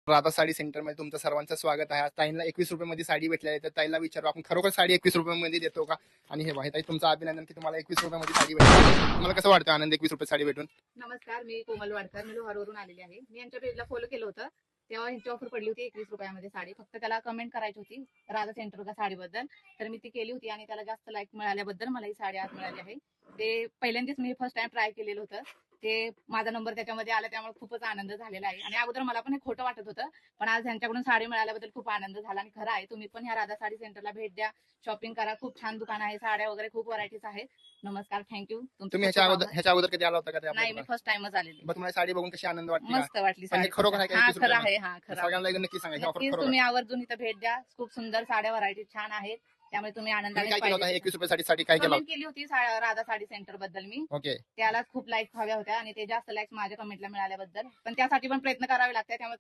Radha sari centre मध्ये तुमचं सर्वांचं स्वागत आहे. आज ताईंना 21 रुपये साडी भेटलेली आहे. तर ताईला विचारू आपण खरोखर साडी 21 रुपये देतो का? आणि हे ताई तुमचं अभिनंदन की तुम्हाला 21 रुपये साडी भेटली. तुम्हाला कसं वाटतं आनंद 21 रुपये साडी भेटून? नमस्कार, मी कोमल वाडकर, मी लोहारवरून आलेली आहे. मी यांच्या पेजला फॉलो केलं होतं, तेव्हा यांची ऑफर पडली होती 21 रुपयामध्ये साडी. फक्त त्याला कमेंट करायची होती राधा सेंटर का साडीबद्दल, तर मी ती केली होती आणि त्याला जास्त लाईक मिळाल्याबद्दल मला ही साडी आज मिळाली आहे. ते पहिल्यांदाच मी फर्स्ट टाइम ट्राय केलेलं होतं, ते माझा नंबर त्याच्यामध्ये आला, त्यामुळे खूपच आनंद झालेला आहे. आणि अगोदर मला पण हे खोटं वाटत होतं, पण आज ह्यांच्याकडून साडी मिळाल्याबद्दल खूप आनंद झाला. आणि खरं आहे, तुम्ही पण ह्या राधा साडी सेंटरला भेट द्या, शॉपिंग करा. खूप छान दुकान आहे, साड्या वगैरे खूप व्हरायटीज आहेत. नमस्कार, थँक्यू. तुम्ही ह्याच्या अगोदर कधी आला होता का? नाही, मी फर्स्ट टाइमच आलेली. मग तुम्हाला साडी बघून कशी आनंद वाटली? मस्त वाटली पण हे साडी. खरोखर आहे का? हा, 21 खरं रुपयामध्ये? आहे. हा, खरं आहे. सगळ्यांना एकदा नक्की सांगा ही ऑफर नक्कीच खरोखर तुम्ही आवर्जून इथं भेट द्या. खूप सुंदर साड्या व्हरायटी छान आहेत, त्यामुळे तुम्ही आनंदाने काय केलं होतं? पाहिजे. 21 रुपये साठी काय केलं कमेंट केली होती राधा साडी सेंटर बद्दल मी. ओके. त्याला खूप लाईक्स हव्या होत्या आणि ते जास्त लाईक्स माझ्या कमेंटला मिळाल्याबद्दल, पण त्यासाठी पण प्रयत्न करावे लागतात, त्यामुळे